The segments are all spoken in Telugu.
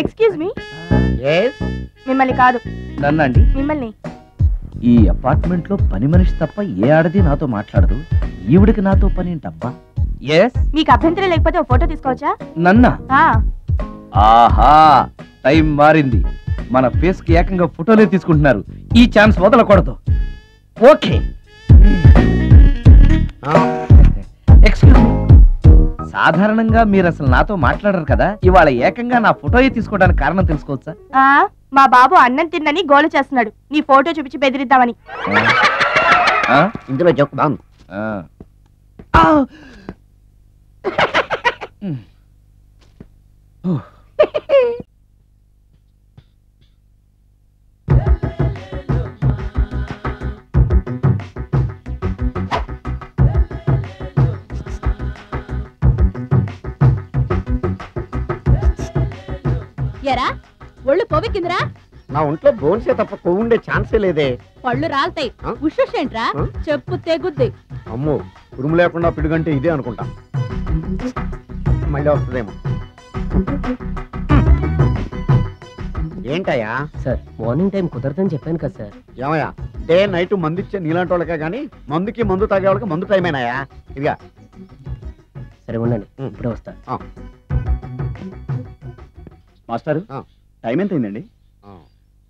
Excuse me. మిమ్మల్ని కాదు, నన్నండి. మిమ్మల్ని. ఈ అపార్ట్మెంట్ లో పని మనిషి తప్ప ఏ ఆడది నాతో మాట్లాడదు, ఈవిడికి నాతో పని ఏంటబ్బా? మీకు అభ్యంతరం లేకపోతే ఒక ఫోటో తీసుకోవచ్చా? నన్నా? ఆహా, టైం మారింది. మన ఫేస్ కి ఏకంగా ఫోటోలే తీసుకుంటున్నారు. ఈ ఛాన్స్ వదలకూడదు. ఓకే. Excuse me. సాధారణంగా మీరు అసలు నాతో మాట్లాడరు కదా, ఇవాళ ఏకంగా నా ఫోటోయే తీసుకోవడానికి కారణం తెలుసుకోవచ్చా? మా బాబు అన్నం తిన్నని గోలు చేస్తున్నాడు, నీ ఫోటో చూపించి బెదిరిద్దామని. ఇందులో జోక్ బాగుంది. ఎరా ఒళ్ళు కొవ్వెక్కిందిరా? నా ఒంట్లో బోన్సే తప్ప కొవ్వు ఉండే ఛాన్సే లేదే. పళ్ళు రాల్తాయి. ఉషేంట్రా? చెప్పు తెగుద్ది. అమ్మో, ఉరుము లేకుండా పిడుగంటే ఇదే అనుకుంటా. మళ్ళీ వస్తుందేమో. ఏంటయ్యా? సార్, మార్నింగ్ టైం కుదరదని చెప్పాను కదా సార్. ఏమయ్యా, డే నైట్ మందు ఇచ్చే నీలాంటి వాళ్ళకే గానీ మందుకి మందు తాగే వాళ్ళకి మందు టైమేనాయా? ఇదిగా. సరే ఉండండి, ఇప్పుడే వస్తా. మాస్టర్, టైం ఎంత అయిందండి?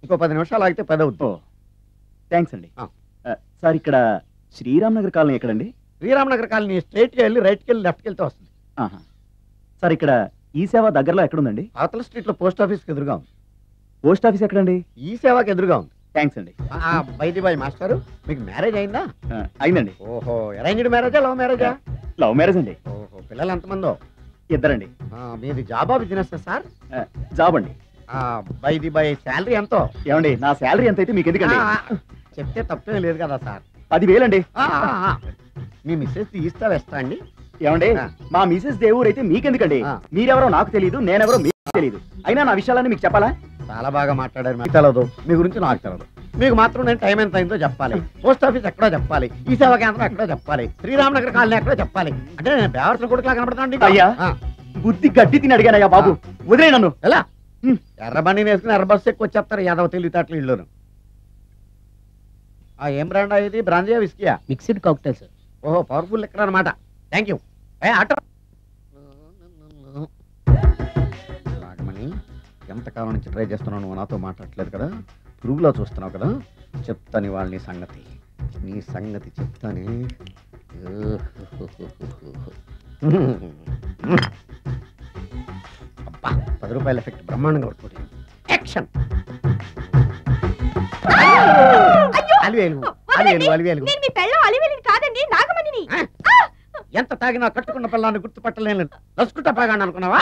ఇంకో 10 నిమిషాలు ఆగితే 10 అవుతుంది. థ్యాంక్స్ అండి. సార్, ఇక్కడ శ్రీరామ్ నగర్ కాలనీ ఎక్కడండి? శ్రీరామ్ నగర్ కాలనీ స్ట్రైట్కి వెళ్ళి రైట్కి వెళ్ళి లెఫ్ట్కి వెళ్తే వస్తుంది. సార్, ఇక్కడ ఈ సేవ దగ్గరలో ఎక్కడుందండి? అవతల స్ట్రీట్ లో పోస్ట్ ఆఫీస్కి ఎదురుగా ఉంది. పోస్ట్ ఆఫీస్ ఎక్కడండి? ఈ సేవకి ఎదురుగా ఉంది. థ్యాంక్స్ అండి. బైది బాయ్ మాస్టర్, మీకు మ్యారేజ్ అయిందా? అయిందండి. ఓహో, అరేంజ్డ్ మ్యారేజా లవ్ మ్యారేజా? లవ్ మ్యారేజ్ అండి. ఓహో, పిల్లలు ఎంతమందో? ఇద్దరండి. మీది జాబా బిజినెస్ సార్? జాబ్ అండి. బైది బై శాలరీ ఎంతో? ఏమండి, నా శాలరీ ఎంత అయితే మీకు ఎందుకండి? చెప్తే తప్పేం లేదు కదా సార్. 10,000 అండి. మీ మిస్సెస్ ఇస్తా వేస్తా అండి. ఏమండి, మా మిసెస్ దేవుడు అయితే మీకెందుకండి? మీరెవరో నాకు తెలియదు, నేనెవరో మీకు తెలియదు. అయినా నా విషయాలన్నీ మీకు చెప్పాలా? చాలా బాగా మాట్లాడారు. మీకు తెలదు, మీ గురించి నాకు తెలదు. మీకు మాత్రం నేను టైం ఎంత అయిందో చెప్పాలి, పోస్ట్ ఆఫీస్ ఎక్కడో చెప్పాలి, ఈ సేవా కేంద్రం ఎక్కడో చెప్పాలి, శ్రీరామ్ నగర్ కాలనీ ఎక్కడో చెప్పాలి. అంటే నేను బేవర్సన కొడుకులా కనబడతాను. అయ్యా, బుద్ధి గడ్డి తిని అడిగానయ్యా బాబు, వదిలే నన్ను. ఎలా? ఎర్ర బండి వేసుకుని ఎర్ర బస్సు ఎక్కువ వచ్చేస్తారు యాదవ తెలివితేటలు ఇల్లును. ఏం బ్రాండ్ ఇది? బ్రాంజియా విస్కియా? Mixed cocktail sir. ఓహో, పవర్ఫుల్ ఎక్కడ అనమాట. Thank you. ఆటో నాగమణి, ఎంతకాలం నుంచి ట్రై చేస్తున్నావు, నువ్వు నాతో మాట్లాడట్లేదు కదా, పురుగులో చూస్తున్నావు కదా, చెప్తాను ఇవాళ నీ సంగతి చెప్తానే. అబ్బా, 10 రూపాయల ఎఫెక్ట్ బ్రహ్మాండంగా పడుతుంది. యాక్షన్. ఎంత తాగినా కట్టుకున్న పిల్లాన్ని గుర్తుపట్టలేను. నసుకుంటా పాగాను అనుకున్నావా?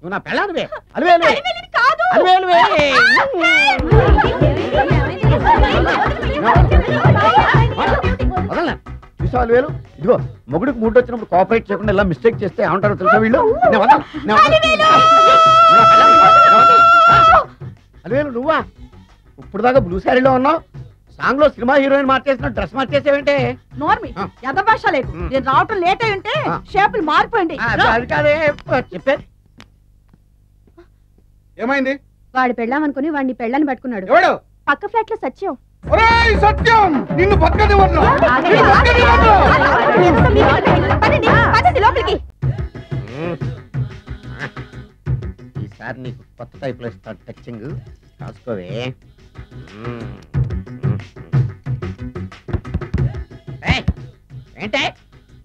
నువ్వు నా పిల్లానివే. అలివేలు, ఇదిగో మొగుడికి మూడు వచ్చినప్పుడు కోఆపరేట్ చేయకుండా ఇలా మిస్టేక్ చేస్తే ఏమంటారో తెలుసా వీళ్ళు? అలివేలు, నువ్వా? ఇప్పుడు దాకా బ్లూ శారీలో ఉన్నావు, సాంగ్ లో సినిమా హీరోయిన్ మార్చేసిన డ్రెస్ మార్చేసేవంటే? నోర్మి, యథభాష లేదు. నేను రావటం లేట్ అయి ఉంటే షేపులు మారిపోయింది. అది కాదే చెప్పేది. ఏమైంది? వాడి పెళ్ళామనుకుని వాడిని పెళ్ళని పట్టుకున్నాడు. ఎవడు? పక్క ఫ్లాట్ లో సత్యం. సత్యం, నిన్ను బతకనివ్వను. లోపలికి. ఈసారి నీకు కొత్త టైప్ లో ఇస్తాను టచింగ్, కాసుకోవే. ఏంటే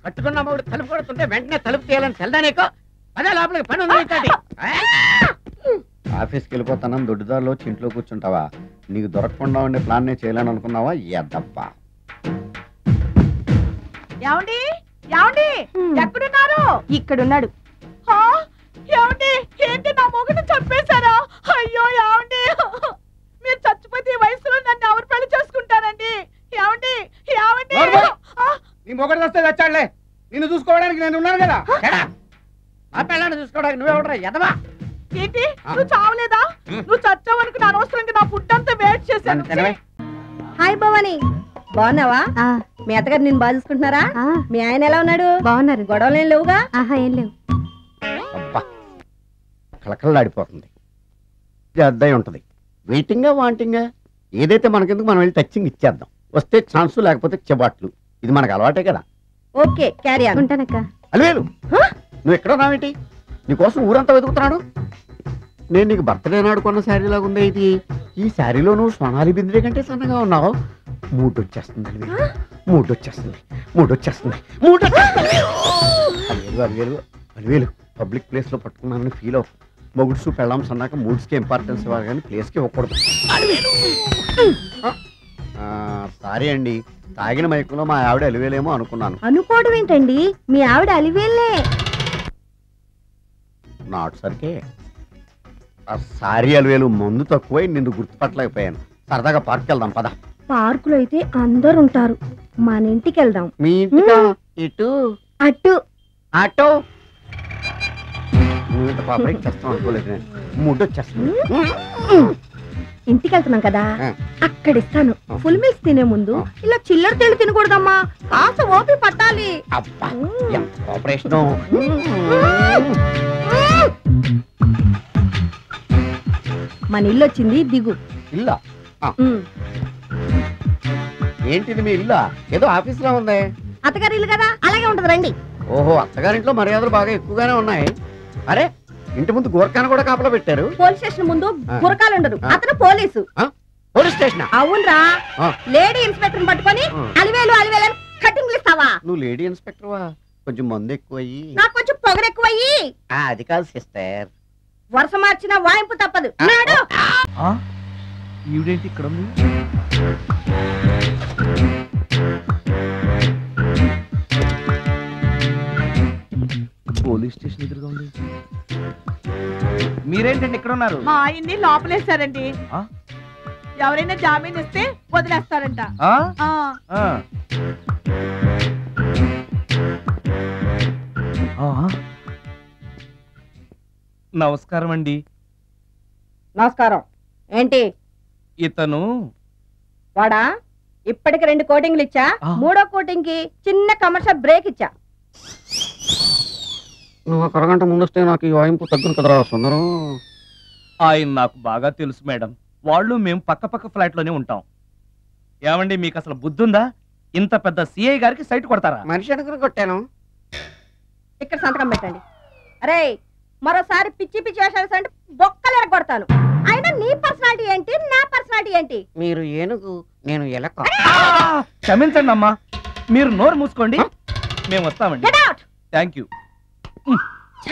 కట్టుకున్న మూడు తలుపు కొడుతుంటే వెంటనే తలుపు తీయాలని తెల్దా నీకు? అదే లోపలికి పని ఉంది. ఆఫీస్కి వెళ్ళిపోతాను, దొడ్డుదారిలో చింట్లో కూర్చుంటావా? నీకు దొరకకుండా ఉండే ప్లాన్ నేను చేయాలని అనుకున్నావా? ఎద్దప్ప. ఏమండి, ఏమండి, ఎక్కడున్నారు? ఇక్కడున్నాడు. ఏమండి, ఏంటి నా మొగుడు చంపేశారా? అయ్యో ఏమండి, మీరు చచ్చిపోతే ఈ వయసులో నన్ను ఎవరు పెళ్లి చేసుకుంటారండి? ఏమండి, ఏమండి. నీ మొగుడు వస్తే చచ్చాడులే, నిన్ను చూసుకోవడానికి నేను ఉన్నాను కదా. ఆ పిల్లని చూసుకోవడానికి నువ్వెవడరా ఎదవా? ఏంటి, నువ్వు చావలేదా? నువ్వు చచ్చావనుకుని అనవసరంగా నా ఫుడ్ అంతా వేస్ట్ చేశాను. హాయ్ భవాని, బాగున్నావా? మీ అత్తగారు నేను బాగా చూసుకుంటున్నారా? మీ ఆయన ఎలా ఉన్నాడు? బాగున్నారు. గొడవలు ఏం లేవుగా? ఏం లేవు. కళకళలాడిపోతుంది. అద్దయి ఉంటుంది. వెయిటింగా వాంటింగా ఏదైతే మనకెందుకు మనం వెళ్ళి టచ్చింగ్ ఇచ్చేద్దాం. వస్తే ఛాన్సు లేకపోతే చెబాట్లు. ఇది మనకు అలవాటే కదా. Okay carry on. ఉంటానక్క. అలివేలు నువ్వు ఎక్కడో నావేంటి? నీకోసం ఊరంతా వెతుకుతున్నాడు. నేను నీకు బర్త్డే నాడు కొన్న శారీ లాగా ఉంది ఇది. ఈ శారీలో నువ్వు సోనాలి బింద్రే కంటే సన్నగా ఉన్నావు. మూడు వచ్చేస్తుంది అలివేలు, మూడు వచ్చేస్తుంది, మూడు వచ్చేస్తుంది, మూడు అలివేలు అలివేలు అలివేలు పబ్లిక్ ప్లేస్ లో పట్టుకున్నానని ఫీల్ అవ్వు. మొగుడ్సు పెళ్ళాం సన్నాక మూడ్స్కి ఇంపార్టెన్స్ ఇవ్వాలి కానీ ప్లేస్కి ఇవ్వకూడదు. సారీ అండి, తాగిన మైకులో మా ఆవిడ అలివేలేమో అనుకున్నాను. అనుకోవడం ఏంటండి, మీ ఆవిడ అలివేలే. నాట్ సరికే. సారీ అలివేలు, మందు తక్కువై నిన్ను గుర్తుపట్టలేకపోయాను. సరదాగా పార్క్ వెళ్దాం పద. పార్కులో అయితే అందరు ఉంటారు, మన ఇంటికి వెళ్దాం. మీ ఇంటికా? ఇటు అటు ఆటో. నువ్వు ఇంత పాపకి చేస్తాం అనుకోలేదు. మూడు వచ్చేస్తుంది. ఇంటికి వెళ్తున్నాం కదా, ఆ. అక్కడ ఇస్తాను. ఫుల్ మీల్స్ తినే ముందు ఇలా చిల్లర తెళ్ళు తినకూడదమ్మా, కాస్త ఓపి పట్టాలి. అబ్బా ఎంత కోఆపరేషన్. మన ఇల్లు వచ్చింది, దిగు. ఇల్లా? ఏంటిది మీ ఇల్లా? ఏదో ఆఫీస్ లో ఉంది. అత్తగారి ఇల్లు కదా, అలాగే ఉంటది, రండి. ఓహో, అత్తగారింట్లో మర్యాదలు బాగా ఎక్కువగానే ఉన్నాయి. అరే ఇంటి ముందు గోర్ఖాను కూడా కాపలా పెట్టారు. పోలీస్ స్టేషన్ ముందు ఆ. గురకాలు ఉండరు, ఆ. అతను పోలీసు. Police station? అవునరా, ఆ. లేడీ ఇన్స్పెక్టర్ పట్టుకొని ఆ. అలివేలు అలివేలు కటింగ్ ఇస్తావా? నువ్వు లేడీ ఇన్స్పెక్టర్ వా? కొంచెం మందు ఎక్కువయ్యి. నాకు కొంచెం పొగరు ఎక్కువయ్యి. అది కాదు సిస్టర్. వరుస మార్చిన వాయింపు తప్పదు. నాడు ఈవిడేంటి ఇక్కడ ఉంది? పోలీస్ స్టేషన్ ఎదురుగా ఉంది. మీరేంటండి ఇక్కడ ఉన్నారు? మా ఆయన్ని లోపలేశారండి. ఆ? ఎవరైనా జామీన్ ఇస్తే వదిలేస్తారంట. ఆ? ఆ. ఆ. ఆ. నమస్కారం అండి. నమస్కారం. ఏంటి ఇతను వాడా? ఇప్పటికి 2 కోటింగ్లు ఇచ్చా, ఆ. 3వ కోటింగ్ కి చిన్న కమర్షియల్ బ్రేక్ ఇచ్చా. నువ్వు ఒక అరగంట ముందు వస్తే నాకు ఈ వాయింపు తగ్గును కదరా సుందరం. ఆయన నాకు బాగా తెలుసు మేడం. వాళ్ళు మేము పక్క పక్క ఫ్లాట్ లోనే ఉంటాం. ఏమండి మీకు అసలు బుద్ధుందా? ఇంత పెద్ద సిఐ గారికి సైట్ కొడతారా? మనిషి అడుగురు కొట్టాను. ఇక్కడ సంతకం పెట్టండి. అరే మరోసారి పిచ్చి పిచ్చి వేషాలు అంటే బొక్కలు ఎరగొడతాను. అయినా నీ పర్సనాలిటీ ఏంటి, నా పర్సనాలిటీ ఏంటి? మీరు ఏనుగు, నేను ఎలక. క్షమించండి అమ్మా, మీరు నోరు మూసుకోండి, మేము వస్తామండి. Get out! Thank you. ఛ!